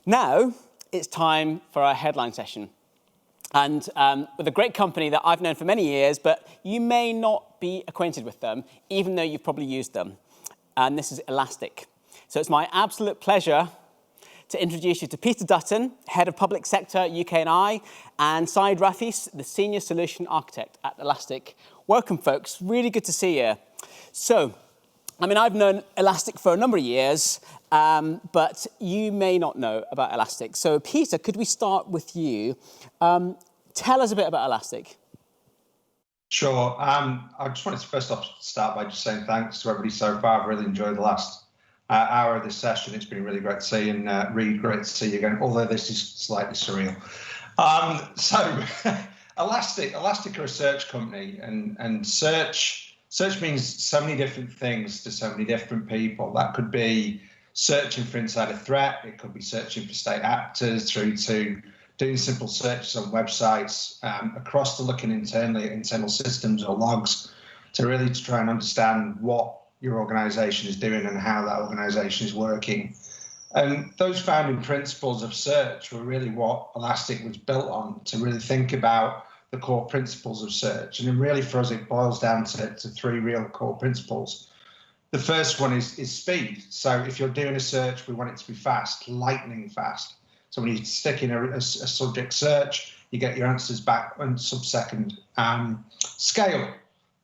Now, it's time for our headline session. And with a great company that I've known for many years, but you may not be acquainted with them, even though you've probably used them. And this is Elastic. So it's my absolute pleasure to introduce you to Peter Dutton, Head of Public Sector, UK&I, and Saeed Rafi, the Senior Solution Architect at Elastic. Welcome, folks. Really good to see you. So, I've known Elastic for a number of years, but you may not know about Elastic. So, Peter, could we start with you? Tell us a bit about Elastic. Sure. I just wanted to first off start by just saying thanks to everybody so far. I've really enjoyed the last hour of this session. It's been really great to see you, and Reed, great to see you again, although this is slightly surreal. Elastic are a search company, and search means so many different things to so many different people. That could be searching for insider threat. It could be searching for state actors, through to doing simple searches on websites, across to looking internally at internal systems or logs to really try and understand what your organization is doing and how that organization is working. And those founding principles of search were really what Elastic was built on, to really think about the core principles of search. And then really for us, it boils down to three real core principles. The first one is speed. So if you're doing a search, we want it to be fast, lightning fast. So when you stick in a subject search, you get your answers back in sub-second. Scale.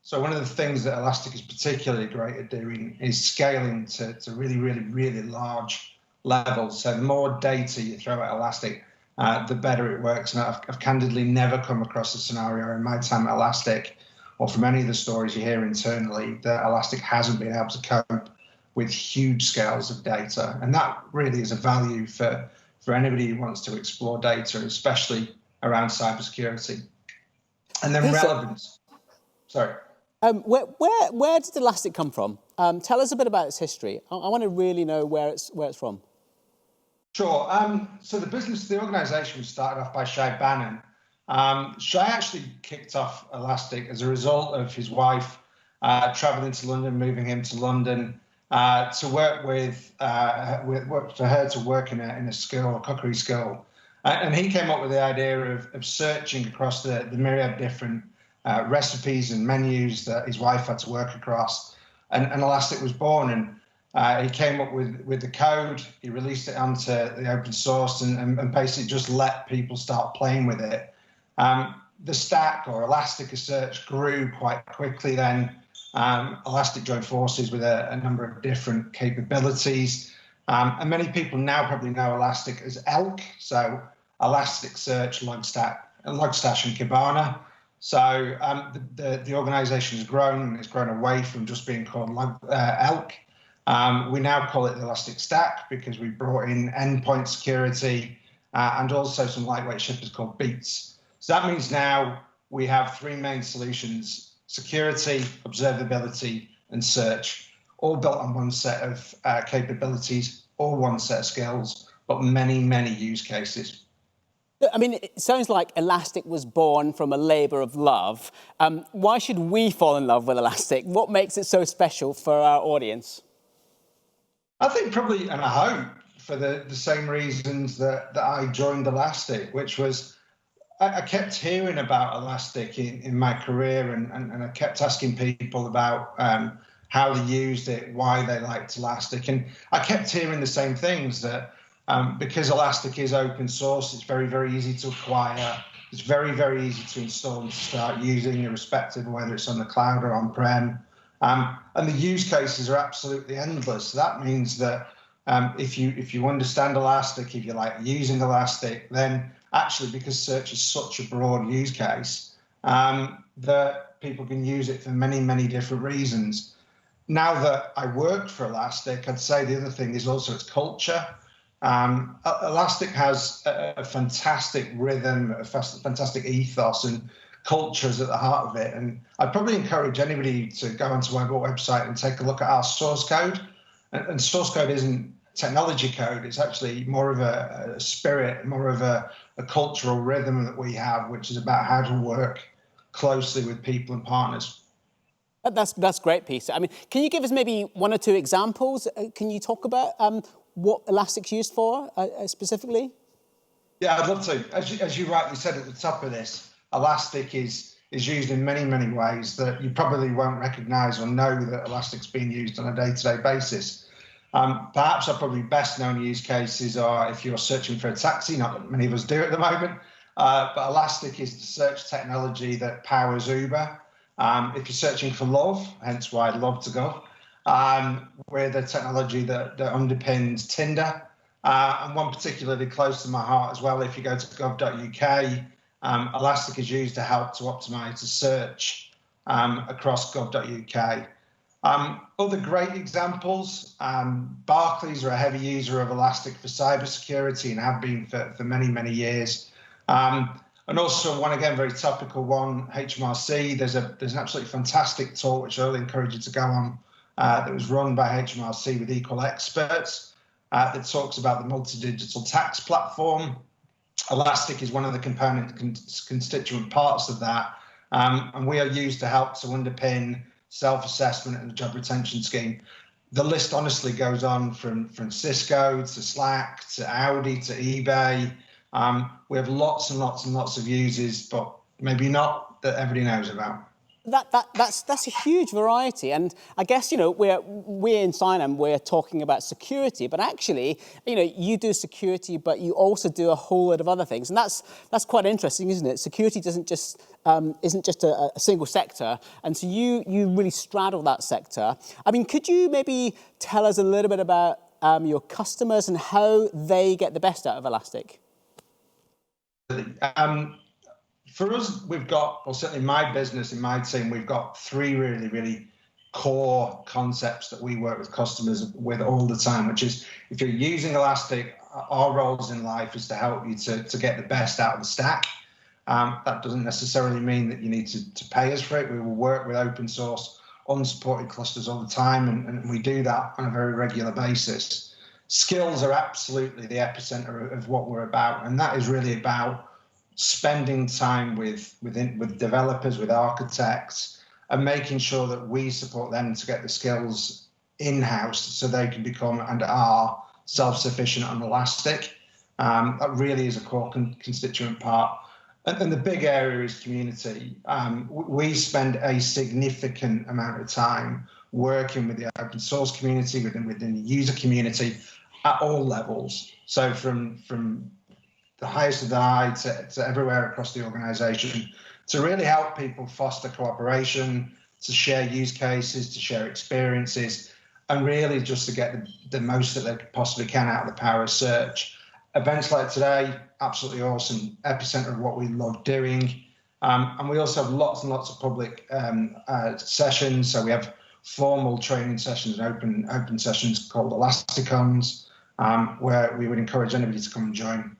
So one of the things that Elastic is particularly great at doing is scaling to really, really, really large levels. So the more data you throw at Elastic, the better it works. And I've candidly never come across a scenario in my time at Elastic, or from any of the stories you hear internally, that Elastic hasn't been able to cope with huge scales of data. And that really is a value for anybody who wants to explore data, especially around cybersecurity. And then relevance. Sorry. Where did Elastic come from? Tell us a bit about its history. I want to really know where it's from. Sure. So the organization was started off by Shay Bannon. Shay actually kicked off Elastic as a result of his wife traveling to London, moving him to London to work for her to work in a school, a cookery school. And he came up with the idea of searching across the myriad different recipes and menus that his wife had to work across, and Elastic was born. And he came up with the code. He released it onto the open source and basically just let people start playing with it. The stack, or Elasticsearch, grew quite quickly then. Elastic joined forces with a number of different capabilities. And many people now probably know Elastic as ELK, so Elasticsearch, Logstash, and Kibana. So the organization has grown, and it's grown away from just being called ELK. We now call it the Elastic Stack because we brought in endpoint security and also some lightweight shippers called Beats. So that means now we have three main solutions: security, observability, and search, all built on one set of capabilities, all one set of skills, but many, many use cases. It sounds like Elastic was born from a labour of love. Why should we fall in love with Elastic? What makes it so special for our audience? I think probably, and I hope, for the same reasons that I joined Elastic, which was I kept hearing about Elastic in my career, and I kept asking people about how they used it, why they liked Elastic. And I kept hearing the same things, that because Elastic is open source, it's very, very easy to acquire. It's very, very easy to install and to start using, irrespective of whether it's on the cloud or on-prem. And the use cases are absolutely endless. So that means that if you understand Elastic, if you like using Elastic, then actually, because search is such a broad use case, that people can use it for many, many different reasons. Now that I work for Elastic, I'd say the other thing is also its culture. Elastic has a fantastic rhythm, a fantastic ethos, and culture is at the heart of it. And I'd probably encourage anybody to go onto our website and take a look at our source code. And source code isn't technology code. It's actually more of a spirit, more of a cultural rhythm that we have, which is about how to work closely with people and partners. That's great, Peter. Can you give us maybe one or two examples? Can you talk about what Elastic's used for specifically? Yeah, I'd love to. As you rightly said at the top of this, Elastic is used in many, many ways that you probably won't recognise or know that Elastic's being used on a day-to-day basis. Perhaps our probably best known use cases are if you're searching for a taxi, not that many of us do at the moment, but Elastic is the search technology that powers Uber. If you're searching for love, hence why Love to Go, we're the technology that underpins Tinder. And one particularly close to my heart as well, if you go to gov.uk, Elastic is used to help to optimise the search across gov.uk. Other great examples, Barclays are a heavy user of Elastic for cybersecurity and have been for many, many years. And also one, again, very topical one, HMRC. There's an absolutely fantastic talk, which I really encourage you to go on, that was run by HMRC with equal experts, that talks about the multi-digital tax platform. Elastic is one of the constituent parts of that, and we are used to help to underpin self-assessment and the job retention scheme. The list honestly goes on from Cisco to Slack to Audi to eBay. We have lots and lots and lots of users, but maybe not that everybody knows about. That's a huge variety, and I guess we're in CyNam, we're talking about security, but actually you do security, but you also do a whole lot of other things, and that's quite interesting, isn't it? Security isn't just a single sector, and so you really straddle that sector. I mean, could you maybe tell us a little bit about your customers and how they get the best out of Elastic? For us, we've got, well, certainly my business, in my team, we've got three really, really core concepts that we work with customers with all the time, which is if you're using Elastic, our roles in life is to help you to get the best out of the stack. That doesn't necessarily mean that you need to pay us for it. We will work with open source, unsupported clusters all the time, and we do that on a very regular basis. Skills are absolutely the epicenter of what we're about, and that is really about spending time with developers, with architects, and making sure that we support them to get the skills in-house so they can become and are self-sufficient on Elastic. That really is a core constituent part. And the big area is community. We spend a significant amount of time working with the open source community, within the user community at all levels. So from the highest of the high to everywhere across the organization, to really help people foster cooperation, to share use cases, to share experiences, and really just to get the most that they possibly can out of the power of search. Events like today, absolutely awesome, epicenter of what we love doing. And we also have lots and lots of public sessions. So we have formal training sessions and open sessions called Elasticons, where we would encourage anybody to come and join.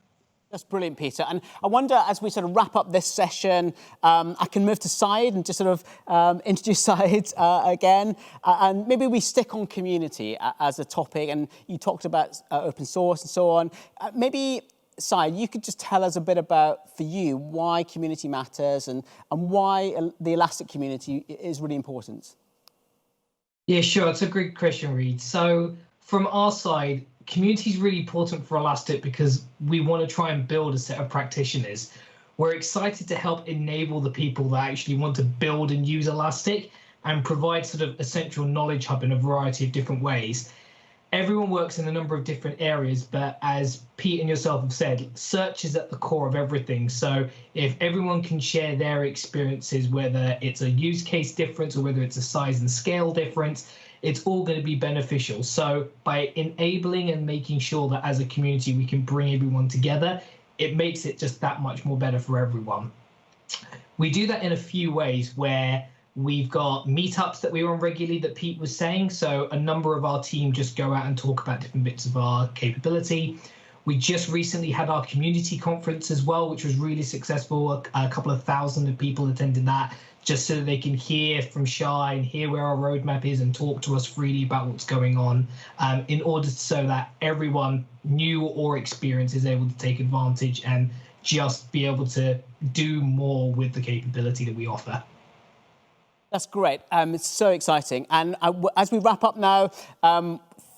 That's brilliant, Peter. And I wonder, as we sort of wrap up this session, I can move to Syed and just sort of introduce Syed again. And maybe we stick on community as a topic. And you talked about open source and so on. Maybe, Syed, you could just tell us a bit about, for you, why community matters and why the Elastic community is really important. Yeah, sure. It's a great question, Reid. So from our side, community is really important for Elastic because we want to try and build a set of practitioners. We're excited to help enable the people that actually want to build and use Elastic and provide sort of a central knowledge hub in a variety of different ways. Everyone works in a number of different areas, but as Pete and yourself have said, search is at the core of everything. So if everyone can share their experiences, whether it's a use case difference or whether it's a size and scale difference, it's all going to be beneficial. So by enabling and making sure that as a community we can bring everyone together, it makes it just that much more better for everyone. We do that in a few ways where we've got meetups that we run regularly that Pete was saying. So a number of our team just go out and talk about different bits of our capability. We just recently had our community conference as well, which was really successful. A couple of thousand people attended that, just so that they can hear from Shai and hear where our roadmap is and talk to us freely about what's going on, in order so that everyone, new or experienced, is able to take advantage and just be able to do more with the capability that we offer. That's great. It's so exciting. And as we wrap up now,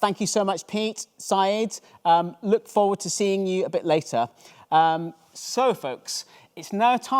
Thank you so much, Pete, Syed. Look forward to seeing you a bit later. So, folks, it's now time.